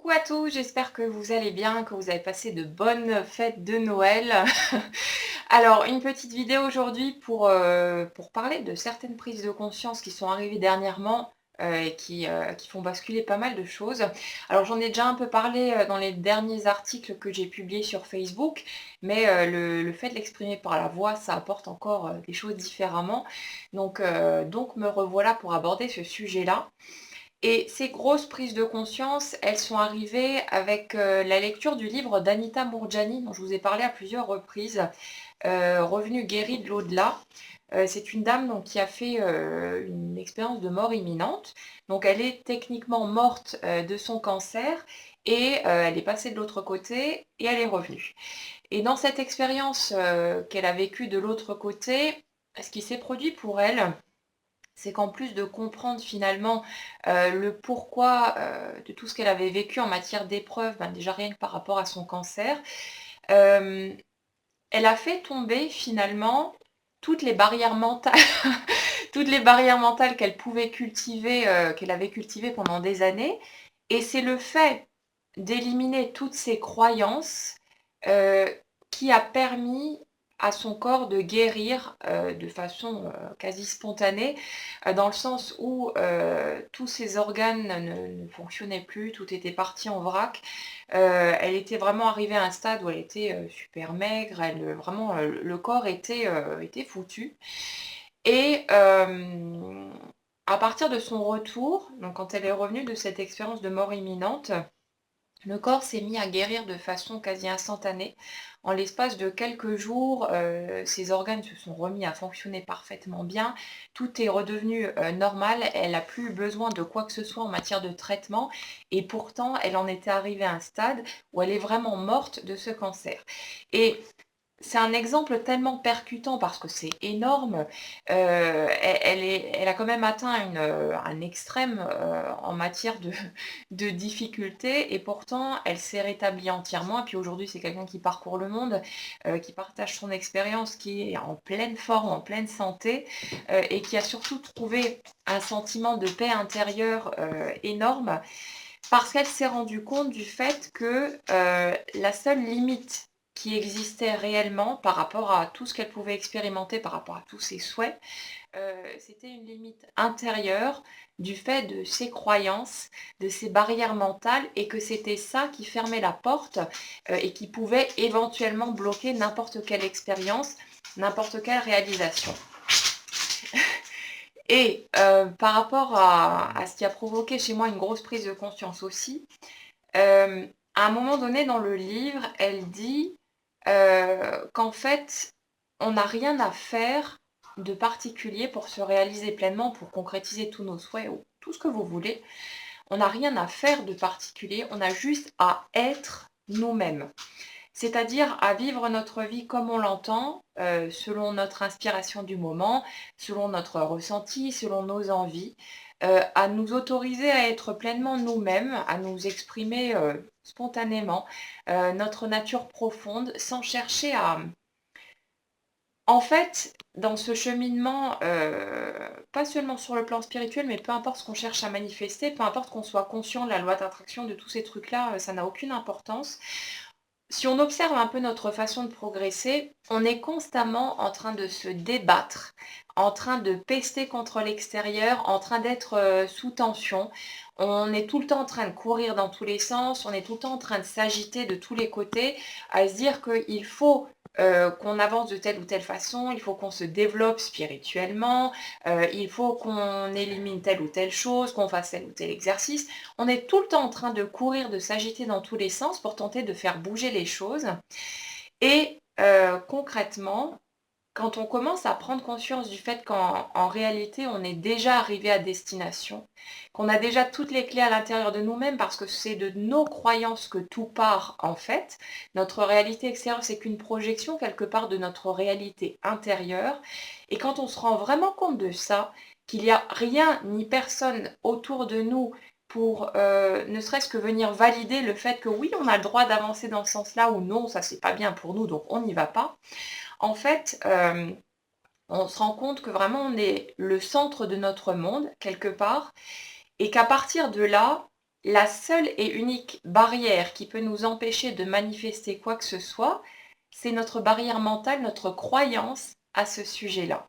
Coucou à tous, j'espère que vous allez bien, que vous avez passé de bonnes fêtes de Noël. Alors, une petite vidéo aujourd'hui pour parler de certaines prises de conscience qui sont arrivées dernièrement et qui font basculer pas mal de choses. Alors, j'en ai déjà un peu parlé dans les derniers articles que j'ai publiés sur Facebook, mais le fait de l'exprimer par la voix, ça apporte encore des choses différemment. Donc me revoilà pour aborder ce sujet-là. Et ces grosses prises de conscience, elles sont arrivées avec la lecture du livre d'Anita Mourjani, dont je vous ai parlé à plusieurs reprises, Revenu guéri de l'au-delà. C'est une dame donc, qui a fait une expérience de mort imminente. Donc elle est techniquement morte de son cancer et elle est passée de l'autre côté et elle est revenue. Et dans cette expérience qu'elle a vécue de l'autre côté, ce qui s'est produit pour elle, c'est qu'en plus de comprendre finalement le pourquoi de tout ce qu'elle avait vécu en matière d'épreuves, ben déjà rien que par rapport à son cancer, euh, elle a fait tomber finalement toutes les barrières mentales, toutes les barrières mentales qu'elle pouvait cultiver, qu'elle avait cultivées pendant des années. Et c'est le fait d'éliminer toutes ces croyances euh, qui a permis à son corps de guérir de façon quasi spontanée, dans le sens où tous ses organes ne fonctionnaient plus, tout était parti en vrac. Elle était vraiment arrivée à un stade où elle était super maigre, vraiment le corps était foutu. Et à partir de son retour, donc quand elle est revenue de cette expérience de mort imminente, le corps s'est mis à guérir de façon quasi instantanée. En l'espace de quelques jours, ses organes se sont remis à fonctionner parfaitement bien. Tout est redevenu normal. Elle n'a plus besoin de quoi que ce soit en matière de traitement. Et pourtant, elle en était arrivée à un stade où elle est vraiment morte de ce cancer. Et c'est un exemple tellement percutant parce que c'est énorme. Elle a quand même atteint un extrême en matière de difficulté et pourtant elle s'est rétablie entièrement. Et puis aujourd'hui, c'est quelqu'un qui parcourt le monde, qui partage son expérience, qui est en pleine forme, en pleine santé et qui a surtout trouvé un sentiment de paix intérieure énorme parce qu'elle s'est rendue compte du fait que la seule limite qui existait réellement par rapport à tout ce qu'elle pouvait expérimenter, par rapport à tous ses souhaits, c'était une limite intérieure du fait de ses croyances, de ses barrières mentales, et que c'était ça qui fermait la porte et qui pouvait éventuellement bloquer n'importe quelle expérience, n'importe quelle réalisation. Et par rapport à ce qui a provoqué chez moi une grosse prise de conscience aussi, à un moment donné dans le livre, elle dit qu'en fait, on n'a rien à faire de particulier pour se réaliser pleinement, pour concrétiser tous nos souhaits ou tout ce que vous voulez. On n'a rien à faire de particulier, on a juste à être nous-mêmes. C'est-à-dire à vivre notre vie comme on l'entend, selon notre inspiration du moment, selon notre ressenti, selon nos envies, à nous autoriser à être pleinement nous-mêmes, à nous exprimer spontanément notre nature profonde, sans chercher à... En fait, dans ce cheminement, pas seulement sur le plan spirituel, mais peu importe ce qu'on cherche à manifester, peu importe qu'on soit conscient de la loi d'attraction, de tous ces trucs-là, ça n'a aucune importance. Si on observe un peu notre façon de progresser, on est constamment en train de se débattre, en train de pester contre l'extérieur, en train d'être sous tension. On est tout le temps en train de courir dans tous les sens, on est tout le temps en train de s'agiter de tous les côtés, à se dire qu'il faut qu'on avance de telle ou telle façon, il faut qu'on se développe spirituellement, il faut qu'on élimine telle ou telle chose, qu'on fasse tel ou tel exercice. On est tout le temps en train de courir, de s'agiter dans tous les sens pour tenter de faire bouger les choses. Et concrètement, quand on commence à prendre conscience du fait qu'en réalité, on est déjà arrivé à destination, qu'on a déjà toutes les clés à l'intérieur de nous-mêmes, parce que c'est de nos croyances que tout part en fait. Notre réalité extérieure, c'est qu'une projection quelque part de notre réalité intérieure. Et quand on se rend vraiment compte de ça, qu'il n'y a rien ni personne autour de nous pour ne serait-ce que venir valider le fait que oui, on a le droit d'avancer dans ce sens-là, ou non, ça c'est pas bien pour nous, donc on n'y va pas. En fait, on se rend compte que vraiment on est le centre de notre monde, quelque part, et qu'à partir de là, la seule et unique barrière qui peut nous empêcher de manifester quoi que ce soit, c'est notre barrière mentale, notre croyance à ce sujet-là.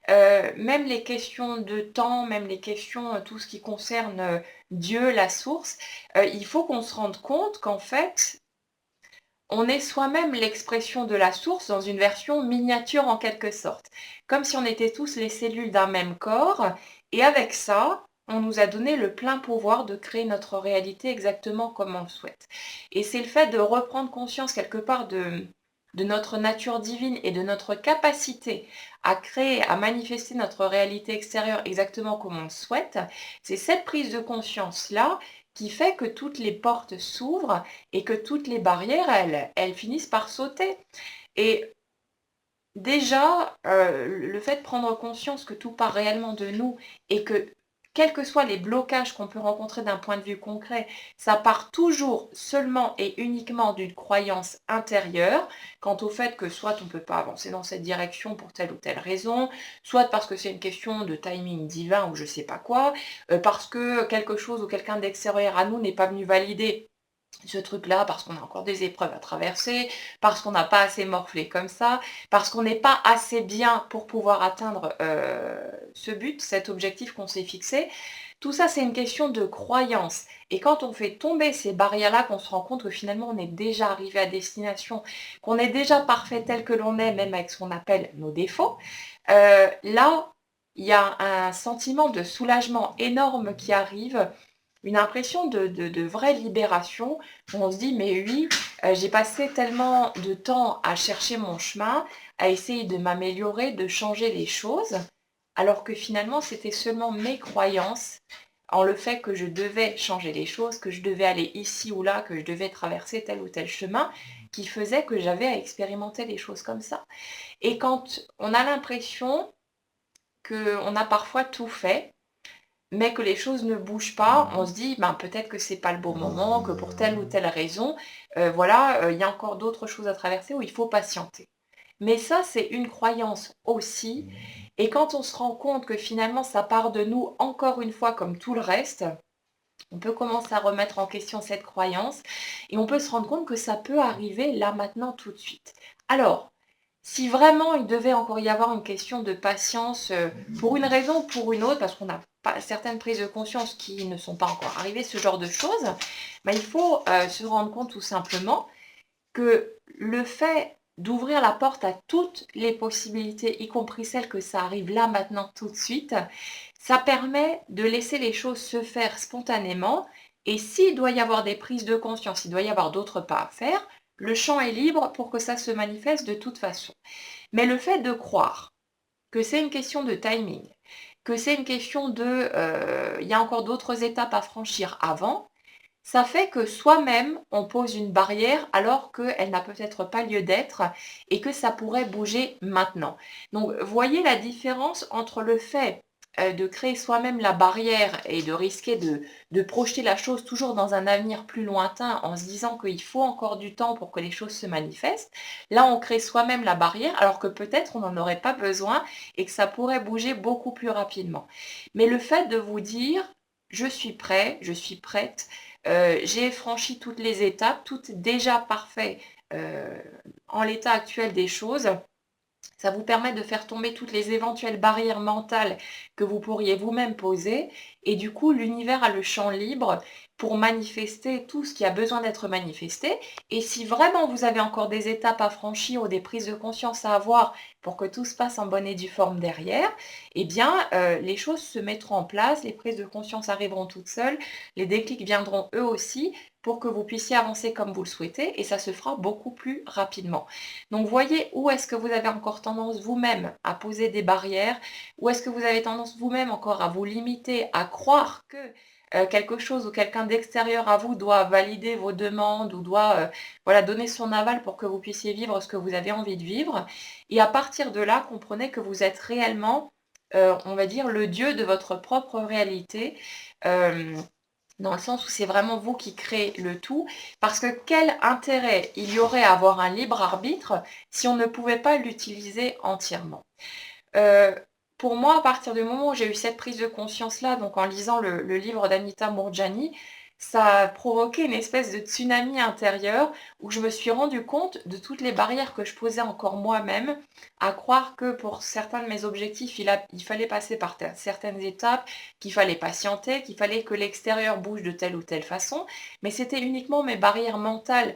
Même les questions de temps, même les questions, tout ce qui concerne Dieu, la source, il faut qu'on se rende compte qu'en fait, on est soi-même l'expression de la source dans une version miniature en quelque sorte. Comme si on était tous les cellules d'un même corps, et avec ça, on nous a donné le plein pouvoir de créer notre réalité exactement comme on le souhaite. Et c'est le fait de reprendre conscience quelque part de notre nature divine et de notre capacité à créer, à manifester notre réalité extérieure exactement comme on le souhaite, c'est cette prise de conscience-là qui fait que toutes les portes s'ouvrent et que toutes les barrières, elles finissent par sauter. Et déjà, le fait de prendre conscience que tout part réellement de nous et que, quels que soient les blocages qu'on peut rencontrer d'un point de vue concret, ça part toujours seulement et uniquement d'une croyance intérieure quant au fait que soit on ne peut pas avancer dans cette direction pour telle ou telle raison, soit parce que c'est une question de timing divin ou je sais pas quoi, parce que quelque chose ou quelqu'un d'extérieur à nous n'est pas venu valider ce truc-là, parce qu'on a encore des épreuves à traverser, parce qu'on n'a pas assez morflé comme ça, parce qu'on n'est pas assez bien pour pouvoir atteindre ce but, cet objectif qu'on s'est fixé. Tout ça, c'est une question de croyance. Et quand on fait tomber ces barrières-là, qu'on se rend compte que finalement on est déjà arrivé à destination, qu'on est déjà parfait tel que l'on est, même avec ce qu'on appelle nos défauts, là, il y a un sentiment de soulagement énorme qui arrive, une impression de vraie libération, où on se dit, mais oui, j'ai passé tellement de temps à chercher mon chemin, à essayer de m'améliorer, de changer les choses, alors que finalement, c'était seulement mes croyances en le fait que je devais changer les choses, que je devais aller ici ou là, que je devais traverser tel ou tel chemin, qui faisait que j'avais à expérimenter les choses comme ça. Et quand on a l'impression qu'on a parfois tout fait, mais que les choses ne bougent pas, on se dit ben, peut-être que c'est pas le bon moment, que pour telle ou telle raison, voilà, il y a encore d'autres choses à traverser où il faut patienter. Mais ça, c'est une croyance aussi. Et quand on se rend compte que finalement, ça part de nous, encore une fois, comme tout le reste, on peut commencer à remettre en question cette croyance et on peut se rendre compte que ça peut arriver là, maintenant, tout de suite. Alors, si vraiment il devait encore y avoir une question de patience, pour une raison ou pour une autre, parce qu'on a pas certaines prises de conscience qui ne sont pas encore arrivées, ce genre de choses, ben, il faut se rendre compte tout simplement que le fait d'ouvrir la porte à toutes les possibilités, y compris celles que ça arrive là, maintenant, tout de suite, ça permet de laisser les choses se faire spontanément. Et s'il doit y avoir des prises de conscience, il doit y avoir d'autres pas à faire, le champ est libre pour que ça se manifeste de toute façon. Mais le fait de croire que c'est une question de timing, que c'est une question de il y a encore d'autres étapes à franchir avant, ça fait que soi-même, on pose une barrière alors qu'elle n'a peut-être pas lieu d'être et que ça pourrait bouger maintenant. Donc, voyez la différence entre le fait de créer soi-même la barrière et de risquer de projeter la chose toujours dans un avenir plus lointain en se disant qu'il faut encore du temps pour que les choses se manifestent. Là, on crée soi-même la barrière alors que peut-être on n'en aurait pas besoin et que ça pourrait bouger beaucoup plus rapidement. Mais le fait de vous dire, je suis prêt, je suis prête, j'ai franchi toutes les étapes, tout est déjà parfait en l'état actuel des choses. Ça vous permet de faire tomber toutes les éventuelles barrières mentales que vous pourriez vous-même poser. Et du coup, l'univers a le champ libre pour manifester tout ce qui a besoin d'être manifesté. Et si vraiment vous avez encore des étapes à franchir ou des prises de conscience à avoir pour que tout se passe en bonne et due forme derrière, eh bien, les choses se mettront en place, les prises de conscience arriveront toutes seules, les déclics viendront eux aussi pour que vous puissiez avancer comme vous le souhaitez et ça se fera beaucoup plus rapidement. Donc voyez où est-ce que vous avez encore tendance vous-même à poser des barrières, où est-ce que vous avez tendance vous-même encore à vous limiter, à croire que quelque chose ou quelqu'un d'extérieur à vous doit valider vos demandes ou doit voilà, donner son aval pour que vous puissiez vivre ce que vous avez envie de vivre. Et à partir de là, comprenez que vous êtes réellement, on va dire, le dieu de votre propre réalité. Dans le sens où c'est vraiment vous qui créez le tout, parce que quel intérêt il y aurait à avoir un libre arbitre si on ne pouvait pas l'utiliser entièrement. Pour moi, à partir du moment où j'ai eu cette prise de conscience-là, donc en lisant le livre d'Anita Moorjani, ça a provoqué une espèce de tsunami intérieur où je me suis rendu compte de toutes les barrières que je posais encore moi-même, à croire que pour certains de mes objectifs, il fallait passer par certaines étapes, qu'il fallait patienter, qu'il fallait que l'extérieur bouge de telle ou telle façon, mais c'était uniquement mes barrières mentales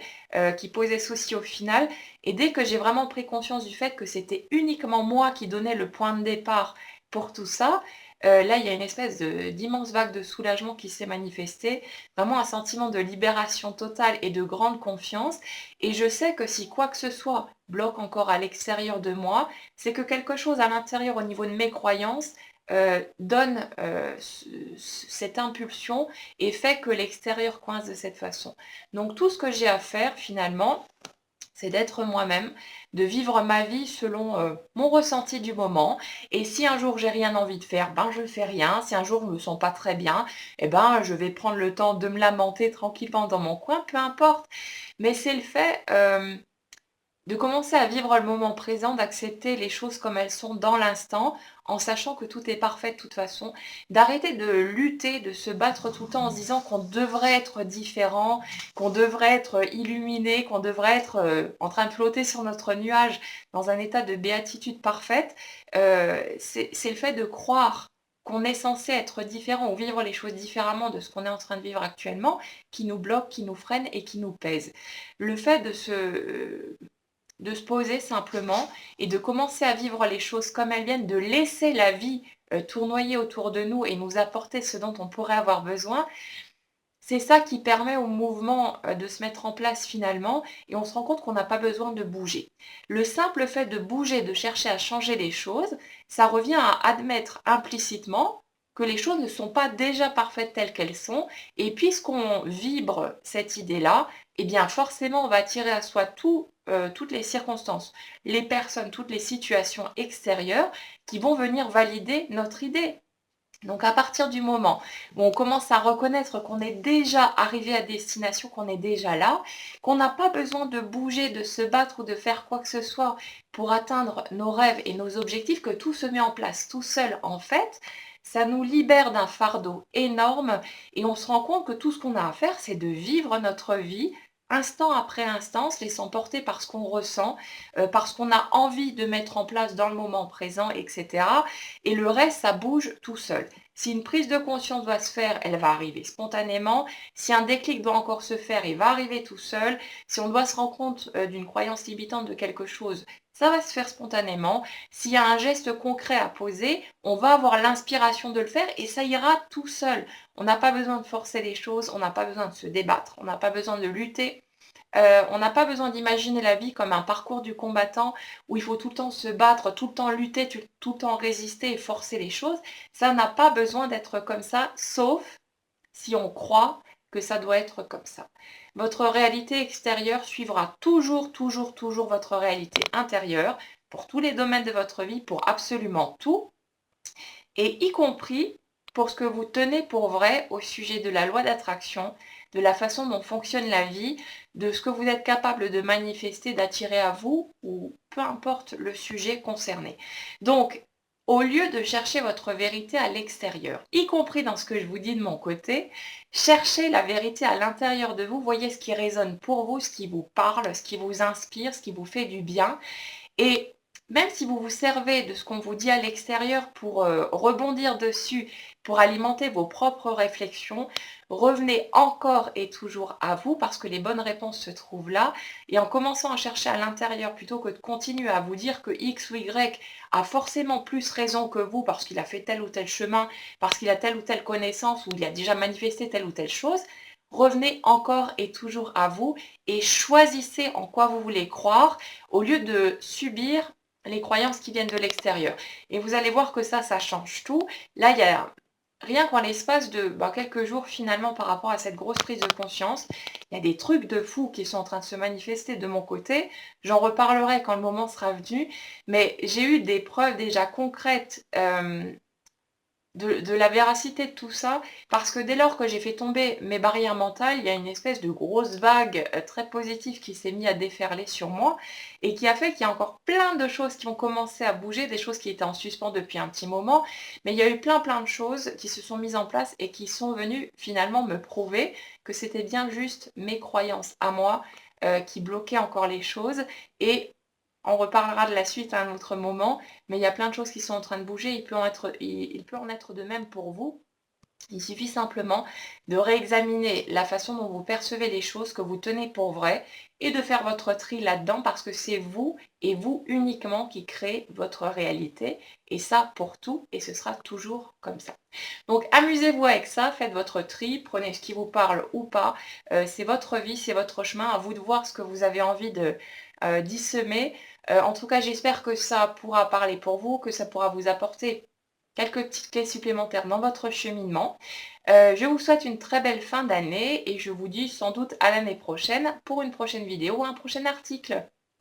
qui posaient souci au final. Et dès que j'ai vraiment pris conscience du fait que c'était uniquement moi qui donnais le point de départ pour tout ça, là, il y a une espèce d'immense vague de soulagement qui s'est manifestée, vraiment un sentiment de libération totale et de grande confiance. Et je sais que si quoi que ce soit bloque encore à l'extérieur de moi, c'est que quelque chose à l'intérieur au niveau de mes croyances donne cette impulsion et fait que l'extérieur coince de cette façon. Donc tout ce que j'ai à faire finalement, c'est d'être moi-même, de vivre ma vie selon mon ressenti du moment. Et si un jour j'ai rien envie de faire, ben je ne fais rien. Si un jour je me sens pas très bien, eh ben je vais prendre le temps de me lamenter tranquillement dans mon coin, peu importe. Mais c'est le fait de commencer à vivre le moment présent, d'accepter les choses comme elles sont dans l'instant, en sachant que tout est parfait de toute façon, d'arrêter de lutter, de se battre tout le temps en se disant qu'on devrait être différent, qu'on devrait être illuminé, qu'on devrait être en train de flotter sur notre nuage dans un état de béatitude parfaite. C'est le fait de croire qu'on est censé être différent ou vivre les choses différemment de ce qu'on est en train de vivre actuellement, qui nous bloque, qui nous freine et qui nous pèse. Le fait de se poser simplement et de commencer à vivre les choses comme elles viennent, de laisser la vie tournoyer autour de nous et nous apporter ce dont on pourrait avoir besoin, c'est ça qui permet au mouvement de se mettre en place finalement et on se rend compte qu'on n'a pas besoin de bouger. Le simple fait de bouger, de chercher à changer les choses, ça revient à admettre implicitement que les choses ne sont pas déjà parfaites telles qu'elles sont et puisqu'on vibre cette idée-là, eh bien forcément on va attirer à soi toutes les circonstances, les personnes, toutes les situations extérieures qui vont venir valider notre idée. Donc à partir du moment où on commence à reconnaître qu'on est déjà arrivé à destination, qu'on est déjà là, qu'on n'a pas besoin de bouger, de se battre ou de faire quoi que ce soit pour atteindre nos rêves et nos objectifs, que tout se met en place tout seul en fait, ça nous libère d'un fardeau énorme et on se rend compte que tout ce qu'on a à faire, c'est de vivre notre vie instant après instant, se laissant porter par ce qu'on ressent, par ce qu'on a envie de mettre en place dans le moment présent, etc. Et le reste, ça bouge tout seul. Si une prise de conscience doit se faire, elle va arriver spontanément. Si un déclic doit encore se faire, il va arriver tout seul. Si on doit se rendre compte d'une croyance limitante de quelque chose, ça va se faire spontanément. S'il y a un geste concret à poser, on va avoir l'inspiration de le faire et ça ira tout seul. On n'a pas besoin de forcer les choses, on n'a pas besoin de se débattre, on n'a pas besoin de lutter. On n'a pas besoin d'imaginer la vie comme un parcours du combattant où il faut tout le temps se battre, tout le temps lutter, tout le temps résister et forcer les choses. Ça n'a pas besoin d'être comme ça, sauf si on croit que ça doit être comme ça. Votre réalité extérieure suivra toujours, toujours, toujours votre réalité intérieure pour tous les domaines de votre vie, pour absolument tout, et y compris pour ce que vous tenez pour vrai au sujet de la loi d'attraction, de la façon dont fonctionne la vie, de ce que vous êtes capable de manifester, d'attirer à vous, ou peu importe le sujet concerné. Donc, au lieu de chercher votre vérité à l'extérieur, y compris dans ce que je vous dis de mon côté, cherchez la vérité à l'intérieur de vous, voyez ce qui résonne pour vous, ce qui vous parle, ce qui vous inspire, ce qui vous fait du bien. Et même si vous vous servez de ce qu'on vous dit à l'extérieur pour rebondir dessus, pour alimenter vos propres réflexions, revenez encore et toujours à vous parce que les bonnes réponses se trouvent là. Et en commençant à chercher à l'intérieur plutôt que de continuer à vous dire que X ou Y a forcément plus raison que vous parce qu'il a fait tel ou tel chemin, parce qu'il a telle ou telle connaissance ou il a déjà manifesté telle ou telle chose, revenez encore et toujours à vous et choisissez en quoi vous voulez croire au lieu de subir les croyances qui viennent de l'extérieur. Et vous allez voir que ça change tout. Là, il y a rien qu'en l'espace de quelques jours finalement par rapport à cette grosse prise de conscience, il y a des trucs de fou qui sont en train de se manifester de mon côté. J'en reparlerai quand le moment sera venu, mais j'ai eu des preuves déjà concrètes de la véracité de tout ça, parce que dès lors que j'ai fait tomber mes barrières mentales, il y a une espèce de grosse vague très positive qui s'est mise à déferler sur moi et qui a fait qu'il y a encore plein de choses qui ont commencé à bouger, des choses qui étaient en suspens depuis un petit moment, mais il y a eu plein de choses qui se sont mises en place et qui sont venues finalement me prouver que c'était bien juste mes croyances à moi qui bloquaient encore les choses. Et on reparlera de la suite à un autre moment, mais il y a plein de choses qui sont en train de bouger. Il peut en être de même pour vous. Il suffit simplement de réexaminer la façon dont vous percevez les choses, que vous tenez pour vraies, et de faire votre tri là-dedans, parce que c'est vous et vous uniquement qui créez votre réalité, et ça pour tout, et ce sera toujours comme ça. Donc amusez-vous avec ça, faites votre tri, prenez ce qui vous parle ou pas. C'est votre vie, c'est votre chemin, à vous de voir ce que vous avez envie d'y semer. En tout cas, j'espère que ça pourra parler pour vous, que ça pourra vous apporter quelques petites clés supplémentaires dans votre cheminement. Je vous souhaite une très belle fin d'année et je vous dis sans doute à l'année prochaine pour une prochaine vidéo ou un prochain article.